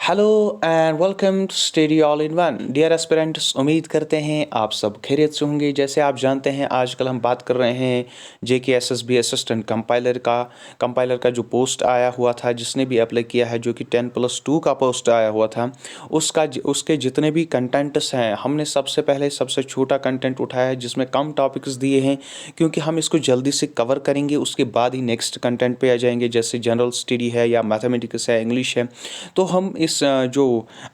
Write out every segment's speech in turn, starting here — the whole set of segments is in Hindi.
Hello and welcome to study all in one dear aspirants. उम्मीद करते हैं आप सब खैरियत से होंगे। जैसे आप जानते हैं आजकल हम बात कर रहे हैं JKSSB असिस्टेंट कंपाइलर का जो पोस्ट आया हुआ था, जिसने भी अप्लाई किया है, जो कि 10+2 का पोस्ट आया हुआ था, उसके जितने भी कंटेंट्स हैं, हमने सबसे पहले सबसे छोटा कंटेंट उठाया है जिसमें कम टॉपिक्स दिए हैं, क्योंकि हम इसको जल्दी से कवर करेंगे। उसके बाद ही नेक्स्ट कंटेंट पे आ जाएंगे, जैसे जनरल स्टडी है या मैथमेटिक्स है, इंग्लिश है। तो हम जो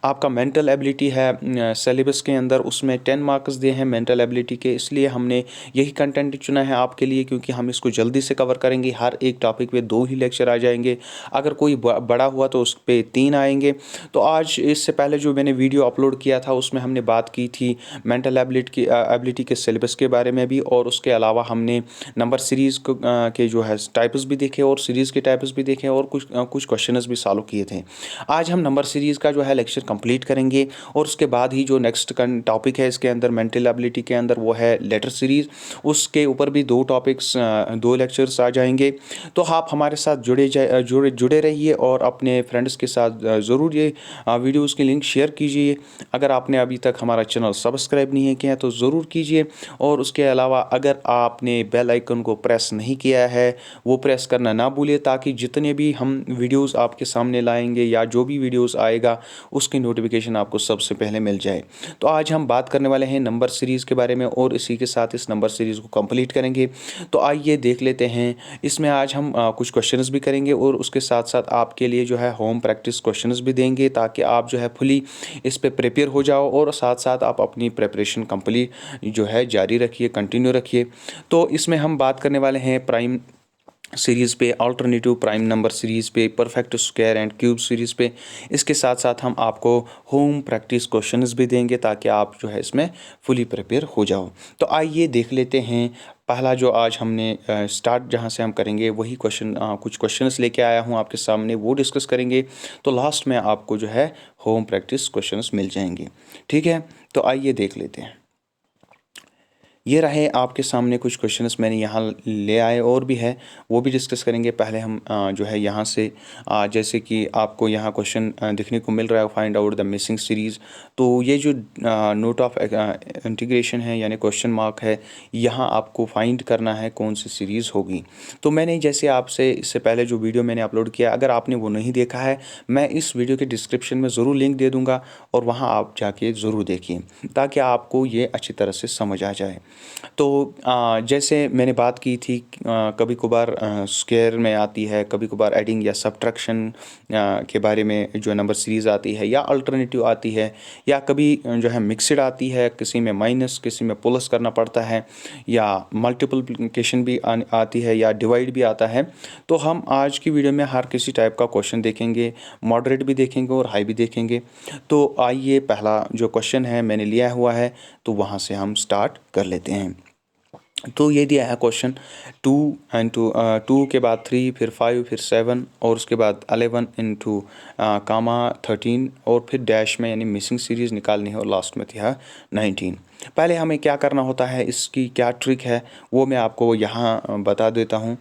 आपका मेंटल एबिलिटी है सिलेबस के अंदर, उसमें 10 मार्क्स दिए हैं मेंटल एबिलिटी के, इसलिए हमने यही कंटेंट चुना है आपके लिए, क्योंकि हम इसको जल्दी से कवर करेंगे। हर एक टॉपिक पे 2 ही लेक्चर आ जाएंगे, अगर कोई बड़ा हुआ तो उस पे 3 आएंगे। तो आज इससे पहले जो मैंने वीडियो अपलोड किया था उसमें हमने बात की थी मेंटल एबिलिटी के सिलेबस के बारे में भी, और उसके अलावा हमने नंबर सीरीज़ के जो है टाइप्स भी देखे और सीरीज़ के टाइप्स भी देखे, और कुछ क्वेश्चंस भी सॉल्व किए थे। आज हम नंबर सीरीज़ का जो है लेक्चर कंप्लीट करेंगे, और उसके बाद ही जो नेक्स्ट टॉपिक है इसके अंदर मेंटल एबिलिटी के अंदर, वो है लेटर सीरीज़। उसके ऊपर भी 2 टॉपिक्स 2 लेक्चर्स आ जाएंगे। तो आप हमारे साथ जुड़े रहिए, और अपने फ्रेंड्स के साथ ज़रूर ये वीडियोज़ की लिंक शेयर कीजिए। अगर आपने अभी तक हमारा चैनल सब्सक्राइब नहीं किया है तो ज़रूर कीजिए, और उसके अलावा अगर आपने बेल आइकन को प्रेस नहीं किया है वो प्रेस करना ना भूलिए, ताकि जितने भी हम वीडियोज़ आपके सामने लाएंगे या जो भी वीडियोस आएगा उसकी नोटिफिकेशन आपको सबसे पहले मिल जाए। तो आज हम बात करने वाले हैं नंबर सीरीज़ के बारे में, और इसी के साथ इस नंबर सीरीज़ को कंप्लीट करेंगे। तो आइए देख लेते हैं। इसमें आज हम कुछ क्वेश्चंस भी करेंगे, और उसके साथ साथ आपके लिए जो है होम प्रैक्टिस क्वेश्चंस भी देंगे, ताकि आप जो है फुली इस पे प्रिपेयर हो जाओ, और साथ साथ आप अपनी प्रिपरेशन कंप्लीट जो है जारी रखिए, कंटिन्यू रखिए। तो इसमें हम बात करने वाले हैं प्राइम सीरीज़ पे, अल्टरनेटिव प्राइम नंबर सीरीज़ पे, perfect square and cube series पे। इसके साथ साथ हम आपको होम प्रैक्टिस क्वेश्चंस भी देंगे, ताकि आप जो है इसमें फुली प्रिपेयर हो जाओ। तो आइए देख लेते हैं। पहला जो आज हमने स्टार्ट जहां से हम करेंगे, वही कुछ क्वेश्चंस लेके आया हूं आपके सामने, वो डिस्कस करेंगे। तो लास्ट में आपको जो है होम प्रैक्टिस क्वेश्चंस मिल जाएंगे। ठीक है, तो आइए देख लेते हैं। ये रहे आपके सामने कुछ क्वेश्चंस मैंने यहाँ ले आए, और भी है वो भी डिस्कस करेंगे। पहले हम जो है यहाँ से जैसे कि आपको यहाँ क्वेश्चन दिखने को मिल रहा है, find out the missing series. तो ये जो नोट ऑफ इंटीग्रेशन है यानी क्वेश्चन मार्क है, यहाँ आपको फाइंड करना है कौन सी सीरीज़ होगी। तो मैंने जैसे आपसे इससे पहले जो वीडियो मैंने अपलोड किया, अगर आपने वो नहीं देखा है, मैं इस वीडियो के डिस्क्रिप्शन में ज़रूर लिंक दे दूँगा, और वहाँ आप जाके ज़रूर देखिए, ताकि आपको ये अच्छी तरह से समझ आ जाए। तो जैसे मैंने बात की थी, कभी कभार स्क्वायर में आती है, कभी कभार एडिंग या सब्ट्रैक्शन के बारे में जो नंबर सीरीज़ आती है, या अल्टरनेटिव आती है, या कभी जो है मिक्सड आती है, किसी में माइनस किसी में प्लस करना पड़ता है, या मल्टीप्लिकेशन भी आती है, या डिवाइड भी आता है। तो हम आज की वीडियो में हर किसी टाइप का क्वेश्चन देखेंगे, मॉडरेट भी देखेंगे और हाई भी देखेंगे। तो आइए, पहला जो क्वेश्चन है मैंने लिया हुआ है, तो वहाँ से हम स्टार्ट कर लेते हैं। तो ये दिया है क्वेश्चन 2 के बाद 3, फिर 5, फिर 7, और उसके बाद 11 इंटू कामा 13, और फिर डैश में यानी मिसिंग सीरीज़ निकालनी है, और लास्ट में था 19। पहले हमें क्या करना होता है, इसकी क्या ट्रिक है वो मैं आपको यहाँ बता देता हूँ।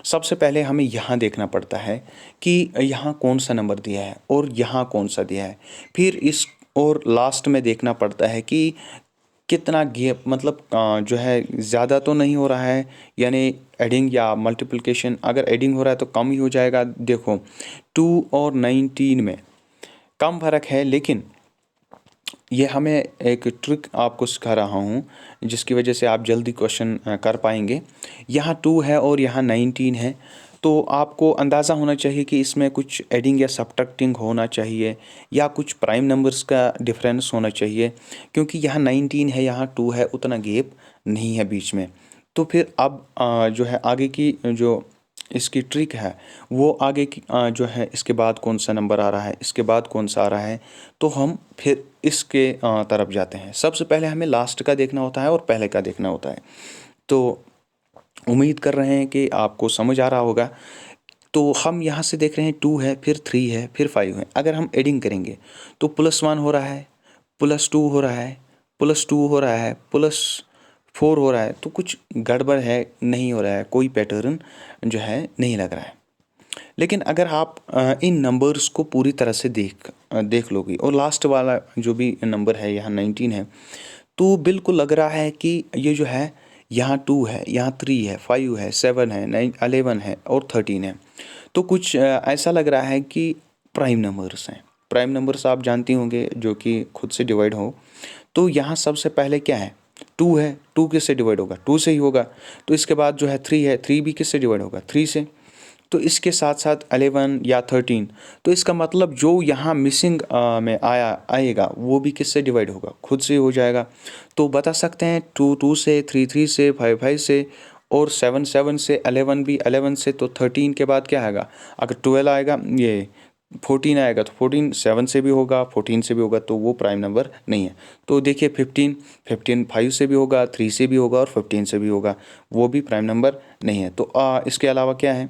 सबसे पहले हमें यहाँ देखना पड़ता है कि यहाँ कौन सा नंबर दिया है और यहाँ कौन सा दिया है। फिर इस और लास्ट में देखना पड़ता है कि कितना गैप, मतलब जो है ज़्यादा तो नहीं हो रहा है, यानी एडिंग या मल्टीप्लिकेशन। अगर एडिंग हो रहा है तो कम ही हो जाएगा। देखो 2 और 19 में कम फ़र्क है, लेकिन ये हमें एक ट्रिक आपको सिखा रहा हूँ, जिसकी वजह से आप जल्दी क्वेश्चन कर पाएंगे। यहाँ 2 है और यहाँ 19 है, तो आपको अंदाज़ा होना चाहिए कि इसमें कुछ एडिंग या सब्ट्रैक्टिंग होना चाहिए, या कुछ प्राइम नंबर्स का डिफरेंस होना चाहिए, क्योंकि यहाँ 19 है, यहाँ 2 है, उतना गैप नहीं है बीच में। तो फिर अब जो है आगे की जो इसकी ट्रिक है, वो आगे की जो है इसके बाद कौन सा नंबर आ रहा है, इसके बाद कौन सा आ रहा है, तो हम फिर इसके तरफ जाते हैं। सबसे पहले हमें लास्ट का देखना होता है और पहले का देखना होता है। तो उम्मीद कर रहे हैं कि आपको समझ आ रहा होगा। तो हम यहाँ से देख रहे हैं 2 है, फिर 3 है, फिर 5 है। अगर हम एडिंग करेंगे तो +1 हो रहा है, +2 हो रहा है, +2 हो रहा है, +4 हो रहा है। तो कुछ गड़बड़ है, नहीं हो रहा है, कोई पैटर्न जो है नहीं लग रहा है। लेकिन अगर आप इन नंबर्स को पूरी तरह से देख लोगे और लास्ट वाला जो भी नंबर है यहाँ 19 है, तो बिल्कुल लग रहा है कि ये जो है यहाँ 2 है, यहाँ 3 है, 5 है, 7 है, 9 11 है और 13 है। तो कुछ ऐसा लग रहा है कि प्राइम नंबर्स हैं। प्राइम नंबर्स आप जानती होंगे जो कि खुद से डिवाइड हो। तो यहाँ सबसे पहले क्या है, 2 है, 2 किससे डिवाइड होगा, 2 से ही होगा। तो इसके बाद जो है 3 है, 3 भी किससे डिवाइड होगा, 3 से। तो इसके साथ साथ 11 या 13। तो इसका मतलब जो यहाँ मिसिंग में आएगा वो भी किससे डिवाइड होगा, खुद से हो जाएगा। तो बता सकते हैं 2 2 से, 3 3 से, 5 5 से और 7 7 से, 11 भी 11 से। तो 13 के बाद क्या आएगा, अगर 12 आएगा, ये 14 आएगा तो 14 7 से भी होगा, 14 से भी होगा, तो वो प्राइम नंबर नहीं है। तो देखिए 15 5 से भी होगा, 3 से भी होगा और 15 से भी होगा, वो भी प्राइम नंबर नहीं है। तो इसके अलावा क्या है,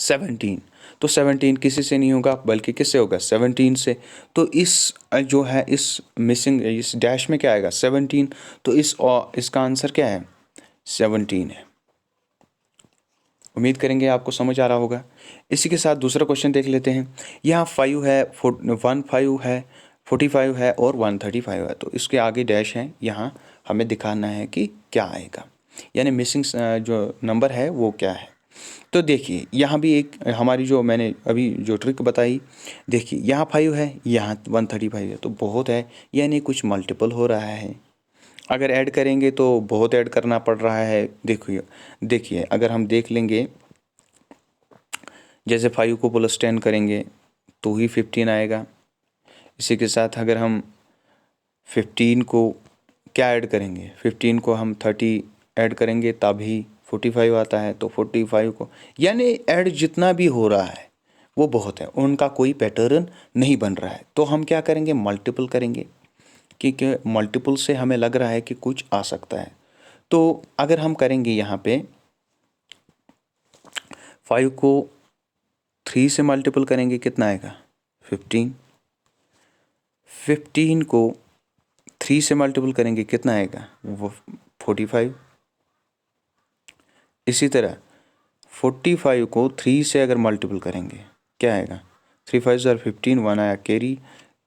17। तो 17 किसी से नहीं होगा बल्कि किससे होगा, 17 से। तो इस जो है इस मिसिंग इस डैश में क्या आएगा, 17। तो इसका आंसर क्या है, 17 है। उम्मीद करेंगे आपको समझ आ रहा होगा। इसी के साथ दूसरा क्वेश्चन देख लेते हैं। यहाँ 5 है, 15 है, 45 है और 135 है। तो इसके आगे डैश है, यहाँ हमें दिखाना है कि क्या आएगा, यानी मिसिंग जो नंबर है वो क्या है। तो देखिए यहाँ भी एक हमारी जो मैंने अभी जो ट्रिक बताई, देखिए यहाँ 5 है, यहाँ 135 है, तो बहुत है, यानी कुछ मल्टीपल हो रहा है। अगर ऐड करेंगे तो बहुत ऐड करना पड़ रहा है। देखिए अगर हम देख लेंगे, जैसे 5 को +10 करेंगे तो ही 15 आएगा। इसी के साथ अगर हम 15 को क्या ऐड करेंगे, 15 को हम 30 ऐड करेंगे तभी 45 आता है। तो 45 को यानी ऐड जितना भी हो रहा है वो बहुत है, उनका कोई पैटर्न नहीं बन रहा है। तो हम क्या करेंगे, मल्टीपल करेंगे, क्योंकि मल्टीपल से हमें लग रहा है कि कुछ आ सकता है। तो अगर हम करेंगे यहाँ पे 5 को 3 से मल्टीपल करेंगे कितना आएगा, 15। 15 को 3 से मल्टीपल करेंगे कितना आएगा, वो 45। इसी तरह 45 को 3 से अगर मल्टीपल करेंगे क्या आएगा, 3 5 ज़ार 15, 1 आया कैरी,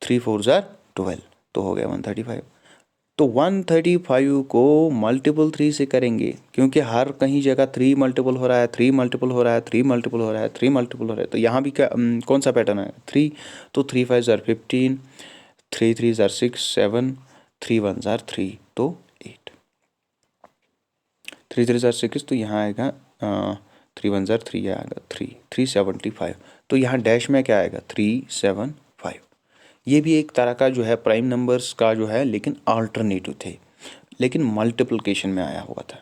3 4 ज़ार 12, तो हो गया 135। तो 135 को मल्टीपल 3 से करेंगे, क्योंकि हर कहीं जगह 3 मल्टीपल हो रहा है, 3 मल्टीपल हो रहा है, 3 मल्टीपल हो रहा है, 3 मल्टीपल हो रहा है। तो यहाँ भी क्या कौन सा पैटर्न है, 3। तो 3 5 ज़ार 15, 3 3 ज़ार 6 7, 3 1 ज़ार 3, तो 8, 3 3 ज़ार 6, तो यहाँ आएगा 3 1 ज़ार 3 आएगा 375। तो यहाँ डैश में क्या आएगा, 375। ये भी एक तरह का जो है प्राइम नंबर्स का जो है, लेकिन अल्टरनेटिव थे, लेकिन मल्टीप्लिकेशन में आया हुआ था।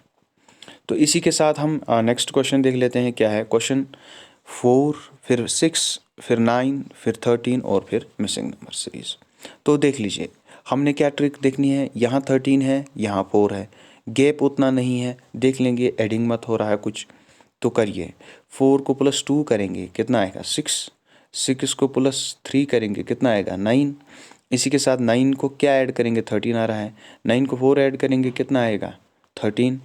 तो इसी के साथ हम नेक्स्ट क्वेश्चन देख लेते हैं। क्या है क्वेश्चन, 4 फिर 6 फिर 9 फिर 13 और फिर मिसिंग नंबर सीरीज। तो देख लीजिए हमने क्या ट्रिक देखनी है, यहाँ 13 है, यहाँ 4 है, गैप उतना नहीं है, देख लेंगे एडिंग मत हो रहा है कुछ। तो करिए 4 को +2 करेंगे कितना आएगा, 6। 6 को +3 करेंगे कितना आएगा, 9। इसी के साथ 9 को क्या ऐड करेंगे, 13 आ रहा है, 9 को 4 ऐड करेंगे कितना आएगा, 13।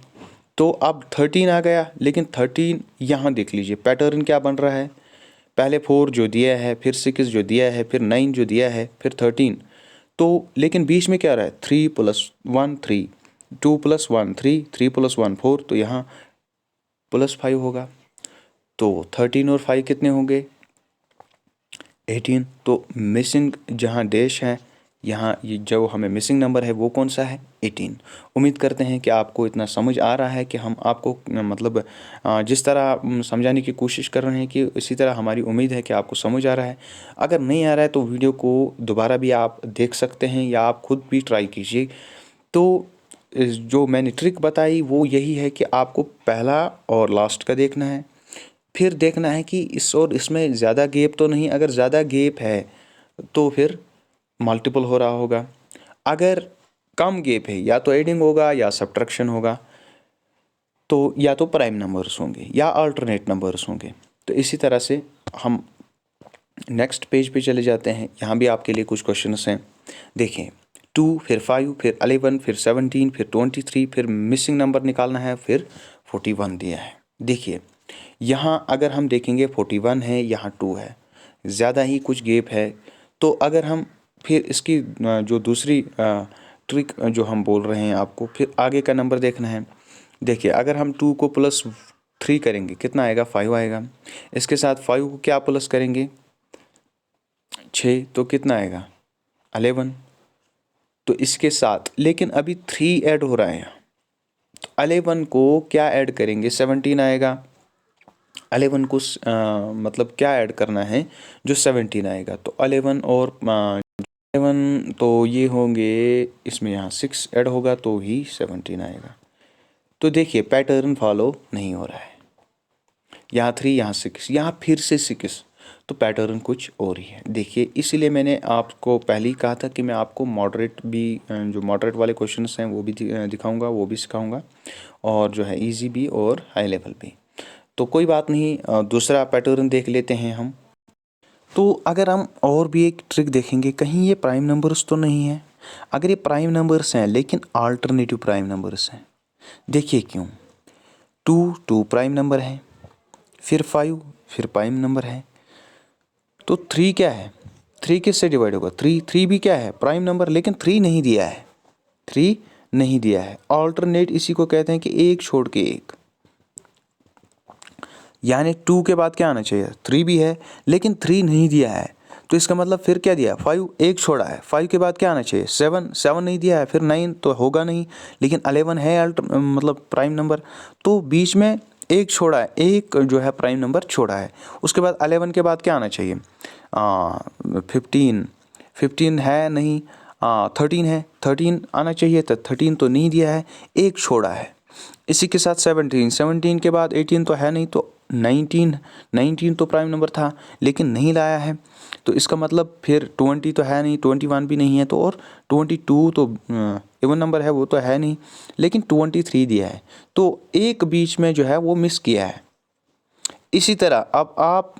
तो अब 13 आ गया, लेकिन 13 यहाँ देख लीजिए पैटर्न क्या बन रहा है, पहले 4 जो दिया है, फिर 6 जो दिया है, फिर 9 जो दिया है, फिर 13। तो लेकिन बीच में क्या आ रहा है, 3 + 1 3, 2 + 1 3, 3 + 1 4, तो यहाँ +5 होगा। तो 13 और 5 कितने होंगे, 18। तो मिसिंग जहाँ डैश है, यहाँ ये जो हमें मिसिंग नंबर है वो कौन सा है, 18। उम्मीद करते हैं कि आपको इतना समझ आ रहा है कि हम आपको मतलब जिस तरह समझाने की कोशिश कर रहे हैं कि इसी तरह हमारी उम्मीद है कि आपको समझ आ रहा है। अगर नहीं आ रहा है तो वीडियो को दोबारा भी आप देख सकते हैं या आप खुद भी ट्राई कीजिए। तो जो मैंने ट्रिक बताई वो यही है कि आपको पहला और लास्ट का देखना है, फिर देखना है कि इस और इसमें ज़्यादा गैप तो नहीं, अगर ज़्यादा गैप है तो फिर मल्टीपल हो रहा होगा, अगर कम गैप है या तो एडिंग होगा या सब्ट्रैक्शन होगा, तो या तो प्राइम नंबर्स होंगे या अल्टरनेट नंबर्स होंगे। तो इसी तरह से हम नेक्स्ट पेज पे चले जाते हैं। यहाँ भी आपके लिए कुछ क्वेश्चंस हैं। देखिए 2 फिर 5 फिर 11 फिर 17 फिर 23 फिर मिसिंग नंबर निकालना है, फिर 41 दिया है। देखिए यहाँ अगर हम देखेंगे 41 है, यहाँ 2 है, ज़्यादा ही कुछ गैप है। तो अगर हम फिर इसकी जो दूसरी ट्रिक जो हम बोल रहे हैं आपको, फिर आगे का नंबर देखना है। देखिए अगर हम 2 को +3 करेंगे कितना आएगा, 5 आएगा। इसके साथ 5 को क्या प्लस करेंगे, 6, तो कितना आएगा, 11। तो इसके साथ लेकिन अभी 3 ऐड हो रहा है, तो 11 को क्या ऐड करेंगे, 17 आएगा। 11 को मतलब क्या ऐड करना है, जो 17 आएगा। तो 11 और 11 तो ये होंगे, इसमें यहाँ 6 ऐड होगा तो ही 17 आएगा। तो देखिए पैटर्न फॉलो नहीं हो रहा है, यहाँ 3 यहाँ 6 यहाँ फिर से 6, तो पैटर्न कुछ और ही है। देखिए इसीलिए मैंने आपको पहले ही कहा था कि मैं आपको मॉडरेट भी, जो मॉडरेट वाले क्वेश्चंस हैं वो भी दिखाऊंगा, वो भी सिखाऊंगा, और जो है इजी भी और हाई लेवल भी। तो कोई बात नहीं, दूसरा पैटर्न देख लेते हैं हम। तो अगर हम और भी एक ट्रिक देखेंगे, कहीं ये प्राइम नंबर्स तो नहीं है। अगर ये प्राइम नंबर्स हैं लेकिन अल्टरनेटिव प्राइम नंबर्स हैं, देखिए क्यों, 2 प्राइम नंबर है, फिर 5 फिर प्राइम नंबर है, तो 3 क्या है, 3 किससे डिवाइड होगा, 3 भी क्या है, प्राइम नंबर, लेकिन 3 नहीं दिया है, 3 नहीं दिया है। ऑल्टरनेट इसी को कहते हैं कि एक छोड़ के एक, यानी 2 के बाद क्या आना चाहिए, 3 भी है लेकिन 3 नहीं दिया है, तो इसका मतलब फिर क्या दिया, 5 एक छोड़ा है, 5 के बाद क्या आना चाहिए, 7 नहीं दिया है, फिर 9 तो होगा नहीं, लेकिन 11 है मतलब प्राइम नंबर, तो बीच में एक छोड़ा है, एक जो है प्राइम नंबर छोड़ा है। उसके बाद 11 के बाद क्या आना चाहिए, 15 है नहीं, 13 है, 13 आना चाहिए, तो 13 तो नहीं दिया है, एक छोड़ा है। इसी के साथ 17 के बाद 18 तो है नहीं, तो 19 तो प्राइम नंबर था लेकिन नहीं लाया है, तो इसका मतलब फिर 20 तो है नहीं, 21 भी नहीं है, तो और 22 तो इवन नंबर है, वो तो है नहीं, लेकिन 23 दिया है, तो एक बीच में जो है वो मिस किया है। इसी तरह अब आप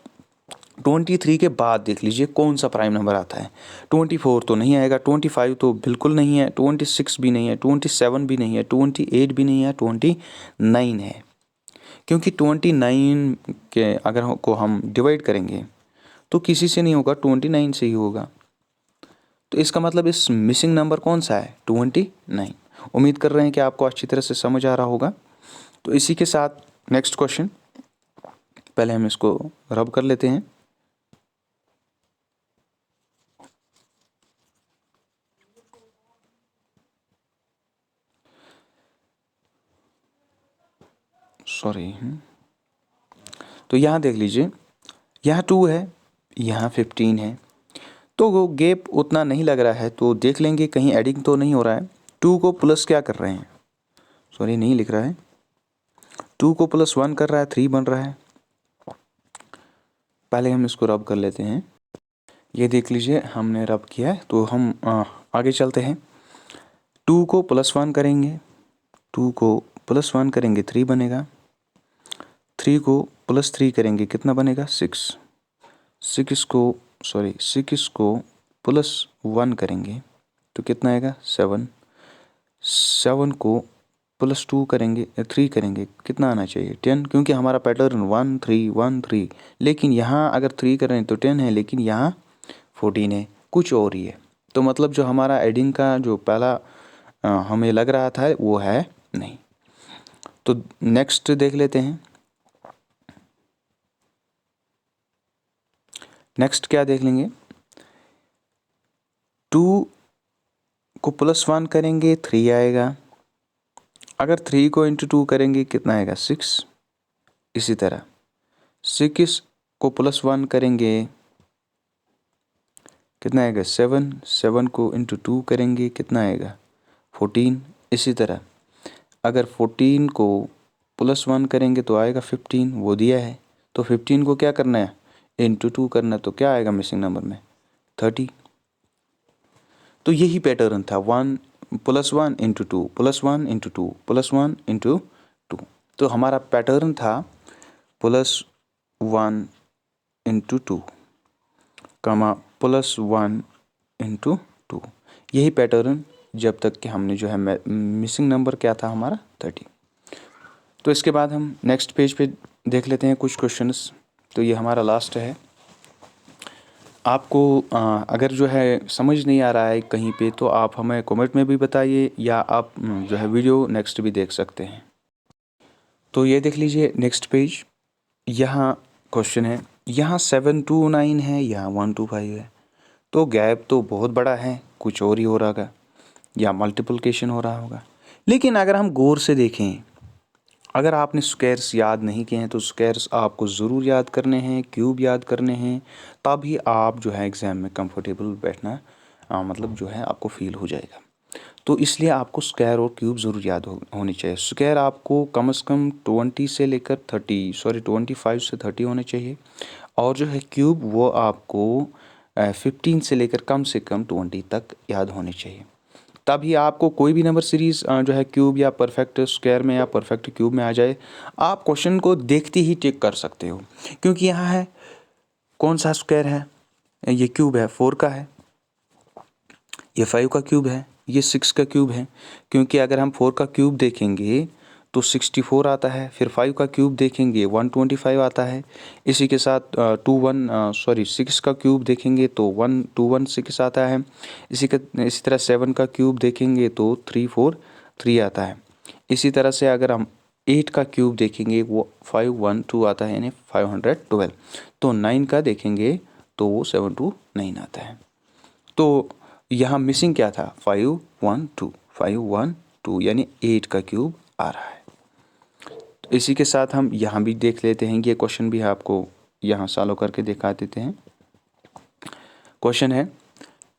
23 के बाद देख लीजिए कौन सा प्राइम नंबर आता है। 24 तो नहीं आएगा, 25 तो बिल्कुल नहीं है, 26 भी नहीं है, 27 भी नहीं है, 28 भी नहीं है, 29 है। क्योंकि 29 के अगर को हम डिवाइड करेंगे तो किसी से नहीं होगा, 29 से ही होगा। तो इसका मतलब इस मिसिंग नंबर कौन सा है, 29। उम्मीद कर रहे हैं कि आपको अच्छी तरह से समझ आ रहा होगा। तो इसी के साथ नेक्स्ट क्वेश्चन, पहले हम इसको रब कर लेते हैं। सॉरी, तो यहाँ देख लीजिए, यहाँ 2 है, यहाँ 15 है, तो वो गैप उतना नहीं लग रहा है, तो देख लेंगे कहीं एडिंग तो नहीं हो रहा है। 2 को प्लस क्या कर रहे हैं, सॉरी नहीं लिख रहा है, 2 को +1 कर रहा है, 3 बन रहा है। पहले हम इसको रब कर लेते हैं। ये देख लीजिए हमने रब किया है, तो हम आगे चलते हैं। 2 को +1 करेंगे, 2 को +1 करेंगे 3 बनेगा, 3 को +3 करेंगे कितना बनेगा, 6। 6 को +1 करेंगे तो कितना आएगा, 7। 7 को +2 करेंगे, 3 करेंगे कितना आना चाहिए, 10, क्योंकि हमारा पैटर्न 1 3 1 3, लेकिन यहाँ अगर 3 करें तो 10 है, लेकिन यहाँ 14 है, कुछ और ही है। तो मतलब जो हमारा एडिंग का जो पहला हमें लग रहा था वो है नहीं। तो नेक्स्ट देख लेते हैं। नेक्स्ट क्या देख लेंगे, 2 को +1 करेंगे 3 आएगा, अगर 3 को इंटू 2 करेंगे कितना आएगा, 6। इसी तरह 6 को +1 करेंगे कितना आएगा, 7। 7 को इंटू 2 करेंगे कितना आएगा, 14। इसी तरह अगर 14 को +1 करेंगे तो आएगा 15, वो दिया है, तो 15 को क्या करना है, इंटू 2 करना है, तो क्या आएगा मिसिंग नंबर में, 30। तो यही पैटर्न था, 1 +1 इंटू 2 +1 इंटू 2 +1 इंटू 2। तो हमारा पैटर्न था +1 इंटू 2 कमा +1 इंटू 2, यही पैटर्न जब तक कि हमने जो है मिसिंग नंबर क्या था हमारा, 30। तो इसके बाद हम नेक्स्ट पेज पे देख लेते हैं कुछ क्वेश्चंस। तो ये हमारा लास्ट है। आपको अगर जो है समझ नहीं आ रहा है कहीं पे तो आप हमें कमेंट में भी बताइए, या आप जो है वीडियो नेक्स्ट भी देख सकते हैं। तो ये देख लीजिए नेक्स्ट पेज। यहाँ क्वेश्चन है, यहाँ 7 to 9 है, यहाँ 1 to 5 है। तो गैप तो बहुत बड़ा है, कुछ और ही हो रहा होगा या मल्टीप्लिकेशन हो रहा होगा। लेकिन अगर हम गौर से देखें, अगर आपने स्क्वायर्स याद नहीं किए हैं तो स्क्वायर्स आपको ज़रूर याद करने हैं, क्यूब याद करने हैं, तभी आप जो है एग्ज़ाम में कंफर्टेबल बैठना मतलब जो है आपको फील हो जाएगा। तो इसलिए आपको स्क्वायर और क्यूब ज़रूर याद होनी चाहिए। स्क्वायर आपको कम से कम 20 से लेकर 25 से 30 होने चाहिए, और जो है क्यूब वो आपको 15 से लेकर कम से कम 20 तक याद होने चाहिए। तभी आपको कोई भी नंबर सीरीज़ जो है क्यूब या परफेक्ट स्क्वायर में या परफेक्ट क्यूब में आ जाए, आप क्वेश्चन को देखते ही टिक कर सकते हो। क्योंकि यहाँ है कौन सा स्क्वायर है, ये क्यूब है 4 का है, ये 5 का क्यूब है, ये 6 का क्यूब है। क्योंकि अगर हम 4 का क्यूब देखेंगे तो 64 आता है, फिर 5 का क्यूब देखेंगे 125 आता है। इसी के साथ 6 का क्यूब देखेंगे तो 1216 आता है। इसी तरह 7 का क्यूब देखेंगे तो 343 आता है। इसी तरह से अगर हम 8 का क्यूब देखेंगे वो 512 आता है, यानी 512। तो 9 का देखेंगे तो वो 729 आता है। तो यहाँ मिसिंग क्या था, 512 यानी 8 का क्यूब आ रहा है। तो इसी के साथ हम यहाँ भी देख लेते हैं, ये क्वेश्चन भी आपको यहाँ सॉल्व करके दिखा देते हैं। क्वेश्चन है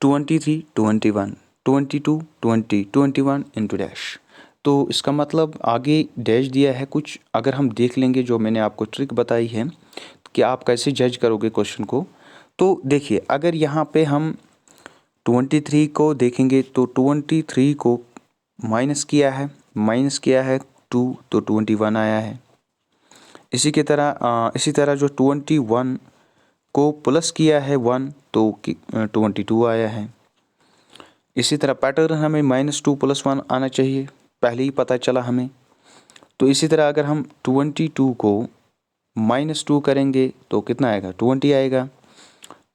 23, 21, 22, 20, 21 इंटू डैश। तो इसका मतलब आगे डैश दिया है कुछ। अगर हम देख लेंगे जो मैंने आपको ट्रिक बताई है कि आप कैसे जज करोगे क्वेश्चन को, तो देखिए अगर यहाँ पे हम 23 को देखेंगे तो 23 को माइनस किया है 2 तो 21 आया है। इसी तरह जो 21 को प्लस किया है 1 तो 22 आया है। इसी तरह पैटर्न हमें -2 + 1 आना चाहिए, पहले ही पता चला हमें। तो इसी तरह अगर हम 22 को -2 करेंगे तो कितना आएगा, 20 आएगा।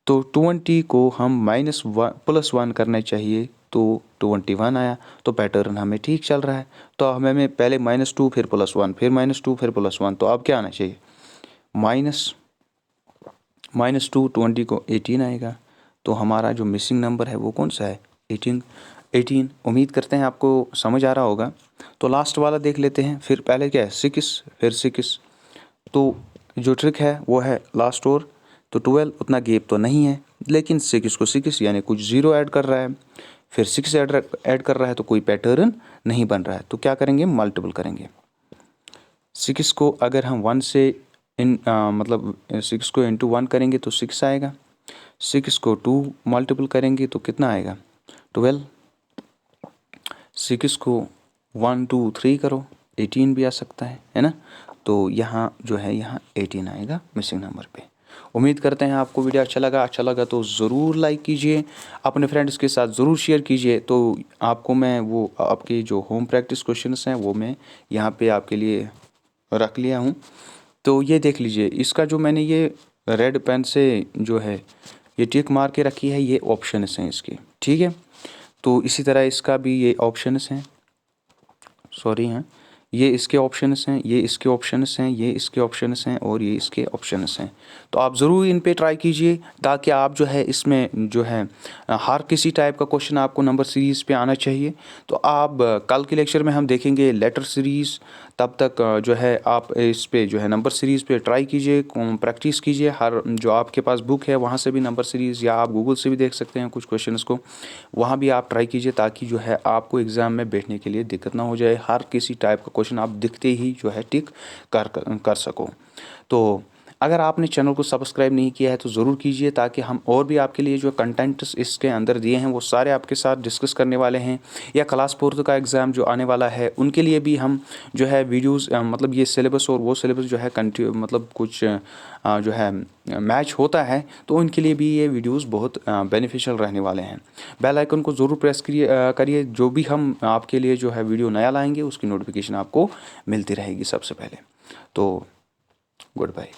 तो 20 को हम -1 करना चाहिए तो 21 आया। तो पैटर्न हमें ठीक चल रहा है। तो हमें पहले -2 फिर +1 फिर -2 फिर +1, तो अब क्या आना चाहिए, -2 20 को 18 आएगा। तो हमारा जो मिसिंग नंबर है वो कौन सा है, 18। उम्मीद करते हैं आपको समझ आ रहा होगा। तो लास्ट वाला देख लेते हैं। फिर पहले क्या है 6 फिर 6। तो जो ट्रिक है वो है लास्ट और, तो 12 उतना गैप तो नहीं है, लेकिन 6 को 6 यानी कुछ 0 ऐड कर रहा है, फिर 6 ऐड कर रहा है, तो कोई पैटर्न नहीं बन रहा है। तो क्या करेंगे, मल्टीपल करेंगे। 6 को अगर हम 1 से मतलब 6 को इंटू 1 करेंगे तो 6 आएगा। 6 को 2 मल्टीपल करेंगे तो कितना आएगा, 12। 6 को 1 2 3 करो, 18 भी आ सकता है ना। तो यहाँ जो है यहाँ 18 आएगा मिसिंग नंबर पे। उम्मीद करते हैं आपको वीडियो अच्छा लगा तो ज़रूर लाइक कीजिए, अपने फ्रेंड्स के साथ ज़रूर शेयर कीजिए। तो आपको मैं वो आपके जो होम प्रैक्टिस क्वेश्चंस हैं वो मैं यहाँ पे आपके लिए रख लिया हूँ। तो ये देख लीजिए, इसका जो मैंने ये रेड पेन से जो है ये टिक मार के रखी है, ये ऑप्शंस हैं इसके, ठीक है। तो इसी तरह इसका भी ये ऑप्शंस हैं, सॉरी हैं, ये इसके ऑप्शंस हैं, ये इसके ऑप्शंस हैं, ये इसके ऑप्शंस हैं और ये इसके ऑप्शंस हैं। तो आप ज़रूर इन पे ट्राई कीजिए, ताकि आप जो है इसमें जो है हर किसी टाइप का क्वेश्चन आपको नंबर सीरीज़ पे आना चाहिए। तो आप कल के लेक्चर में हम देखेंगे लेटर सीरीज़। तब तक जो है आप इस पे जो है नंबर सीरीज़ पे ट्राई कीजिए, प्रैक्टिस कीजिए। हर जो आपके पास बुक है वहाँ से भी नंबर सीरीज़, या आप गूगल से भी देख सकते हैं कुछ क्वेश्चंस को, वहाँ भी आप ट्राई कीजिए, ताकि जो है आपको एग्ज़ाम में बैठने के लिए दिक्कत ना हो जाए। हर किसी टाइप का क्वेश्चन आप दिखते ही जो है टिक कर सको। तो अगर आपने चैनल को सब्सक्राइब नहीं किया है तो ज़रूर कीजिए, ताकि हम और भी आपके लिए जो कंटेंट्स इसके अंदर दिए हैं वो सारे आपके साथ डिस्कस करने वाले हैं। या क्लास 4 का एग्ज़ाम जो आने वाला है उनके लिए भी हम जो है वीडियोस मतलब ये सिलेबस और वो सिलेबस जो है मतलब कुछ जो है मैच होता है, तो उनके लिए भी ये वीडियोस बहुत बेनिफिशियल रहने वाले हैं। बेल आइकन को ज़रूर प्रेस करिए, जो भी हम आपके लिए जो है वीडियो नया लाएंगे उसकी नोटिफिकेशन आपको मिलती रहेगी सबसे पहले। तो गुड बाय।